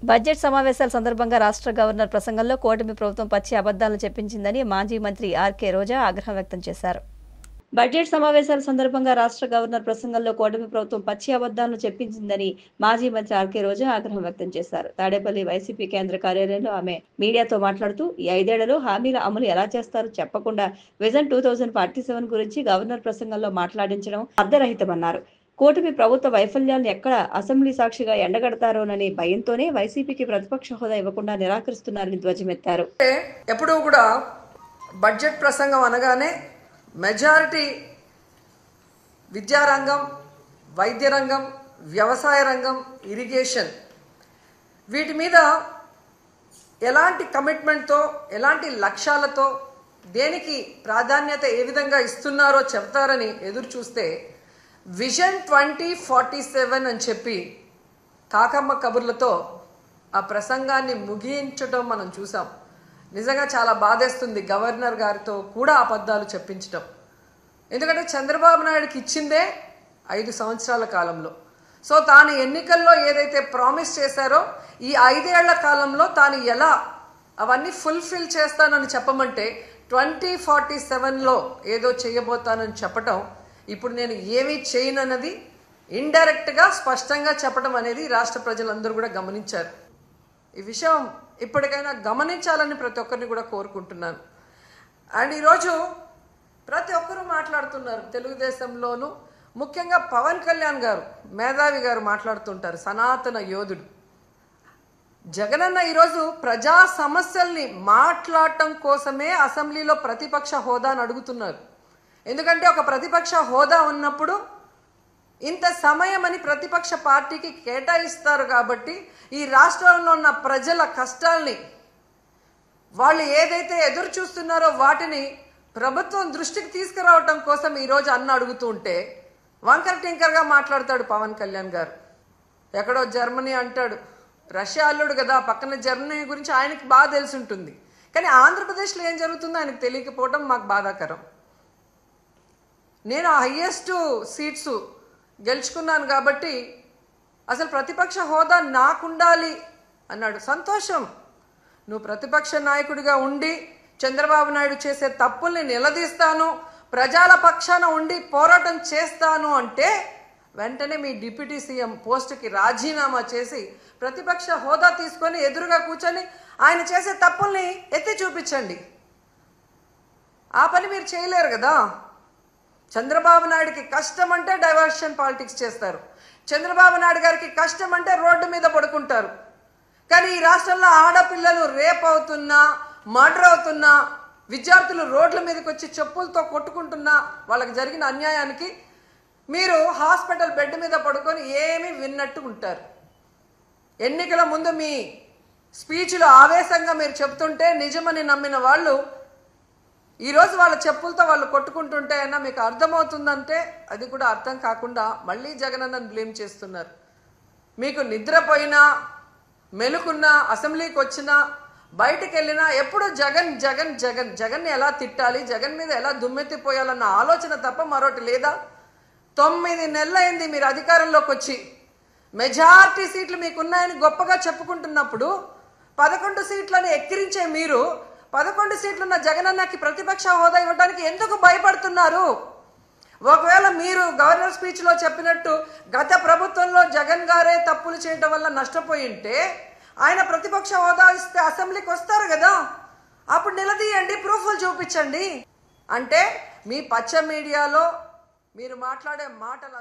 Budget సమావేశాల సందర్భంగా రాష్ట్ర గవర్నర్ ప్రసంగంలో కూటమి ప్రభుత్వం పచ్చి అబద్ధాలను చెప్పించిందని మాజీ మంత్రి ఆర్కే రోజా ఆగ్రహం వ్యక్తం చేశారు. బడ్జెట్ సమావేశాల సందర్భంగా రాష్ట్ర గవర్నర్ ప్రసంగంలో కూటమి ప్రభుత్వం పచ్చి అబద్ధాలను చెప్పించిందని మాజీ మంత్రి ఆర్కే రోజా ఆగ్రహం వ్యక్తం చేశారు. తాడేపల్లి వైసీపీ కేంద్ర కార్యాలయంలో ఆమె మీడియాతో మాట్లాడుతూ ఈ 5 ఏళ్లలో హామీల అమలు ఎలా చేస్తారో చెప్పకుండా విజన్ 2047 గురించి గవర్నర్ ప్రసంగంలో మాట్లాడించడం అర్థరహితమన్నారు. కూటమి ప్రభుత్వ వైఫల్యాలను ఎక్కడ అసెంబ్లీ సాక్షిగా ఎండగడతారోననే భయంతోనే వైసీపీకి ప్రతిపక్ష హోదా ఇవ్వకుండా నిరాకరిస్తున్నారని ధ్వజమెత్తారు. ఎప్పుడూ కూడా బడ్జెట్ ప్రసంగం అనగానే మెజారిటీ విద్యారంగం, వైద్య రంగం, వ్యవసాయ రంగం, ఇరిగేషన్ వీటి మీద ఎలాంటి కమిట్మెంట్తో, ఎలాంటి లక్ష్యాలతో, దేనికి ప్రాధాన్యత ఏ విధంగా ఇస్తున్నారో చెప్తారని ఎదురు చూస్తే విజన్ 2047 అని చెప్పి కాకమ్మ కబుర్లతో ఆ ప్రసంగాన్ని ముగించడం మనం చూసాం. నిజంగా చాలా బాధేస్తుంది గవర్నర్ గారితో కూడా అబద్ధాలు చెప్పించడం. ఎందుకంటే చంద్రబాబు నాయుడుకి ఇచ్చిందే 5 సంవత్సరాల కాలంలో. సో తాను ఎన్నికల్లో ఏదైతే ప్రామిస్ చేశారో ఈ 5 ఏళ్ల కాలంలో తాను ఎలా అవన్నీ ఫుల్ఫిల్ చేస్తానని చెప్పమంటే 2047లో ఏదో చేయబోతానని చెప్పటం, ఇప్పుడు నేను ఏమీ చేయనన్నది ఇండైరెక్ట్గా స్పష్టంగా చెప్పడం అనేది రాష్ట్ర ప్రజలందరూ కూడా గమనించారు. ఈ విషయం ఇప్పటికైనా గమనించాలని ప్రతి ఒక్కరిని కూడా కోరుకుంటున్నాను. అండ్ ఈరోజు ప్రతి ఒక్కరూ మాట్లాడుతున్నారు తెలుగుదేశంలోనూ, ముఖ్యంగా పవన్ కళ్యాణ్ గారు, మేధావి గారు మాట్లాడుతుంటారు, సనాతన యోధుడు. జగనన్న ఈరోజు ప్రజా సమస్యల్ని మాట్లాడటం కోసమే అసెంబ్లీలో ప్రతిపక్ష హోదాను అడుగుతున్నారు. ఎందుకంటే ఒక ప్రతిపక్ష హోదా ఉన్నప్పుడు ఇంత సమయం అని ప్రతిపక్ష పార్టీకి కేటాయిస్తారు కాబట్టి ఈ రాష్ట్రంలో ఉన్న ప్రజల కష్టాల్ని, వాళ్ళు ఏదైతే ఎదురు చూస్తున్నారో వాటిని ప్రభుత్వం దృష్టికి తీసుకురావటం కోసం ఈరోజు అన్న అడుగుతూ ఉంటే వంకర టింకర్గా మాట్లాడతాడు పవన్ కళ్యాణ్ గారు. ఎక్కడో జర్మనీ అంటాడు, రష్యా అల్లుడు కదా, పక్కన జర్మనీ గురించి ఆయనకి బాగా తెలిసి ఉంటుంది. కానీ ఆంధ్రప్రదేశ్లో ఏం జరుగుతుందో ఆయనకు తెలియకపోవడం మాకు బాధాకరం. నేను హైయెస్ట్ సీట్స్ గెలుచుకున్నాను కాబట్టి అసలు ప్రతిపక్ష హోదా నాకుండాలి అన్నాడు. సంతోషం, నువ్వు ప్రతిపక్ష నాయకుడిగా ఉండి చంద్రబాబు నాయుడు చేసే తప్పుల్ని నిలదీస్తాను, ప్రజల పక్షాన ఉండి పోరాటం చేస్తాను అంటే వెంటనే మీ డిప్యూటీ సీఎం పోస్టుకి రాజీనామా చేసి ప్రతిపక్ష హోదా తీసుకొని ఎదురుగా కూర్చొని ఆయన చేసే తప్పుల్ని ఎత్తి చూపించండి. ఆ పని మీరు చేయలేరు కదా. చంద్రబాబు నాయుడికి కష్టం అంటే డైవర్షన్ పాలిటిక్స్ చేస్తారు, చంద్రబాబు నాయుడు గారికి కష్టం అంటే రోడ్డు మీద పడుకుంటారు. కానీ ఈ రాష్ట్రంలో ఆడపిల్లలు రేప్ అవుతున్నా, మర్డర్ అవుతున్నా, విద్యార్థులు రోడ్ల మీదకి వచ్చి చెప్పులతో కొట్టుకుంటున్నా, వాళ్ళకి జరిగిన అన్యాయానికి మీరు హాస్పిటల్ బెడ్ మీద పడుకొని ఏమీ విన్నట్టు ఉంటారు. ఎన్నికల ముందు మీ స్పీచ్లో ఆవేశంగా మీరు చెప్తుంటే నిజమని నమ్మిన వాళ్ళు ఈరోజు వాళ్ళ చెప్పులతో వాళ్ళు కొట్టుకుంటుంటే అయినా మీకు అర్థమవుతుందంటే అది కూడా అర్థం కాకుండా మళ్ళీ జగనన్నను బ్లేమ్ చేస్తున్నారు. మీకు నిద్రపోయినా, మెలుకున్నా, అసెంబ్లీకి వచ్చినా, బయటకు వెళ్ళినా ఎప్పుడు జగన్ జగన్ జగన్ జగన్ని ఎలా తిట్టాలి, జగన్ మీద ఎలా దుమ్మెత్తిపోయాలన్న ఆలోచన తప్ప మరొకటి లేదా? 9 నెలలైంది మీరు అధికారంలోకి వచ్చి. మెజారిటీ సీట్లు మీకున్నాయని గొప్పగా చెప్పుకుంటున్నప్పుడు 11 సీట్లను ఎక్కిరించే మీరు 11 సీట్లున్న జగనన్నకి ప్రతిపక్ష హోదా ఇవ్వడానికి ఎందుకు భయపడుతున్నారు? ఒకవేళ మీరు గవర్నర్ స్పీచ్లో చెప్పినట్టు గత ప్రభుత్వంలో జగన్ గారే తప్పులు చేయడం వల్ల నష్టపోయి ఉంటే ఆయన ప్రతిపక్ష హోదా ఇస్తే అసెంబ్లీకి వస్తారు కదా, అప్పుడు నిలదీయండి, ప్రూఫ్లు చూపించండి. అంటే మీ పచ్చ మీడియాలో మీరు మాట్లాడే మాటలు